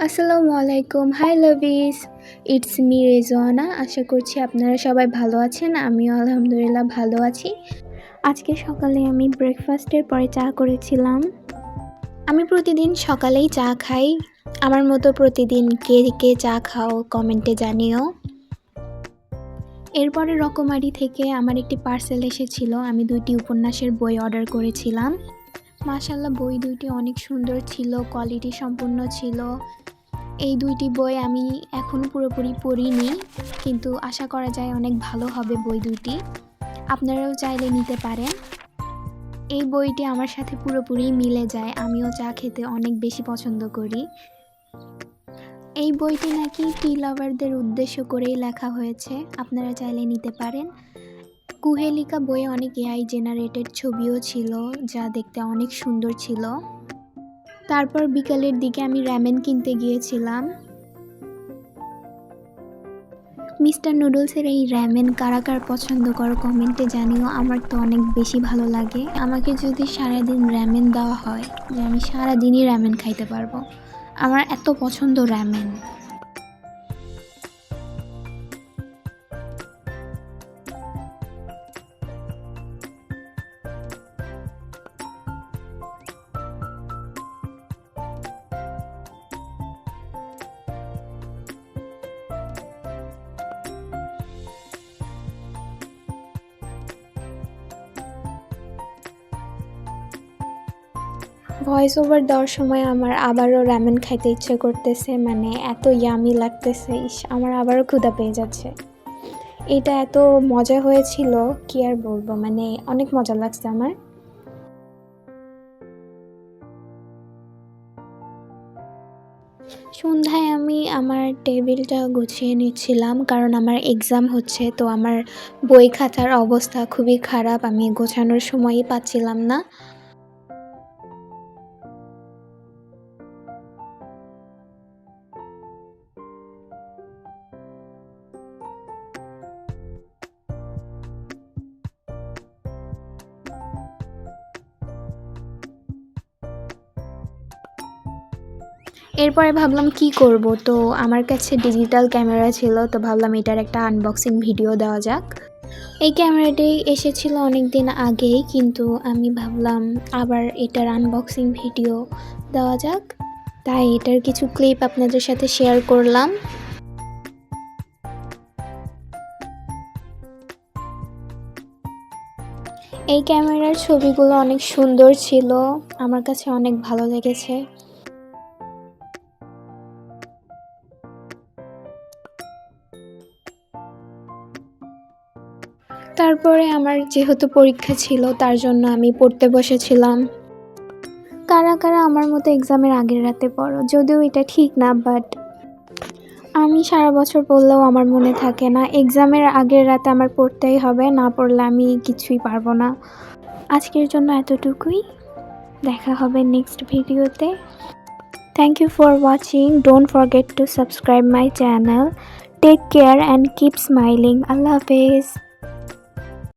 আসসালামু আলাইকুম। Hi lovies, it's me Rezwana. আশা করছি আপনারা সবাই ভালো আছেন। আমিও আলহামদুলিল্লাহ ভালো আছি। আজকে সকালে আমি ব্রেকফাস্টের পরে চা করেছিলাম। আমি প্রতিদিন সকালেই চা খাই। আমার মতো প্রতিদিন কে কে চা খাও কমেন্টে জানিও। এরপরে রকমারি থেকে আমার একটি পার্সেল এসেছিল। আমি 2টি উপন্যাসের বই অর্ডার করেছিলাম। মাশাআল্লাহ, বই দুইটি অনেক সুন্দর ছিল, কোয়ালিটি সম্পন্ন ছিল। এই 2টি বই আমি এখনও পুরোপুরি পড়িনি, কিন্তু আশা করা যায় অনেক ভালো হবে বই দুটি। আপনারাও চাইলে নিতে পারেন। এই বইটি আমার সাথে পুরোপুরি মিলে যায়। আমিও চা খেতে অনেক বেশি পছন্দ করি। এই বইটি নাকি টি লাভারদের উদ্দেশ্য করেই লেখা হয়েছে। আপনারা চাইলে নিতে পারেন। কুহেলিকা বইয়ে অনেক এআই জেনারেটেড ছবিও ছিল, যা দেখতে অনেক সুন্দর ছিল। তারপর বিকালের দিকে আমি র‍্যামেন কিনতে গিয়েছিলাম। মিস্টার নুডলসের এই র‍্যামেন কারা কার পছন্দ করো কমেন্টে জানিও। আমার তো অনেক বেশি ভালো লাগে। আমাকে যদি সারাদিন র‍্যামেন দেওয়া হয়, যে আমি সারাদিনই র‍্যামেন খাইতে পারবো। আমার এত পছন্দ র‍্যামেন। ভয়েস ওভার দেওয়ার সময় আমার আবারও র‍্যামেন খাইতে ইচ্ছে করতেছে, মানে এত ইয়ামি লাগতেছে। আমার আবারও ক্ষুধা পেয়ে যাচ্ছে। এটা এত মজা হয়েছিল, কি আর বলবো, মানে অনেক মজা লাগছে আমার। সন্ধ্যায় আমি আমার টেবিলটা গুছিয়ে নিচ্ছিলাম, কারণ আমার এক্সাম হচ্ছে। তো আমার বই খাতার অবস্থা খুবই খারাপ, আমি গোছানোর সময়ই পাচ্ছিলাম না। এরপরে ভাবলাম কি করব, তো আমার কাছে ডিজিটাল ক্যামেরা ছিল, তো ভাবলাম এটার একটা আনবক্সিং ভিডিও দেওয়া যাক। এই ক্যামেরাটি এসেছিল অনেক দিন আগেই, কিন্তু আমি ভাবলাম আবার এটার আনবক্সিং ভিডিও দেওয়া যাক, তাই এটার কিছু ক্লিপ আপনাদের সাথে শেয়ার করলাম। এই ক্যামেরার ছবিগুলো অনেক সুন্দর ছিল, আমার কাছে অনেক ভালো লেগেছে। তারপরে আমার যেহেতু পরীক্ষা ছিল, তার জন্য আমি পড়তে বসেছিলাম। কারা কারা আমার মতো এক্সামের আগের রাতে পড়ো? যদিও এটা ঠিক না, বাট আমি সারা বছর পড়লেও আমার মনে থাকে না। এক্সামের আগের রাতে আমার পড়তেই হবে, না পড়লে আমি কিছুই পারবো না। আজকের জন্য এতটুকুই। দেখা হবে নেক্সট ভিডিওতে। Thank you for watching. Don't forget to subscribe my channel. Take care and keep smiling. Allah Hafiz.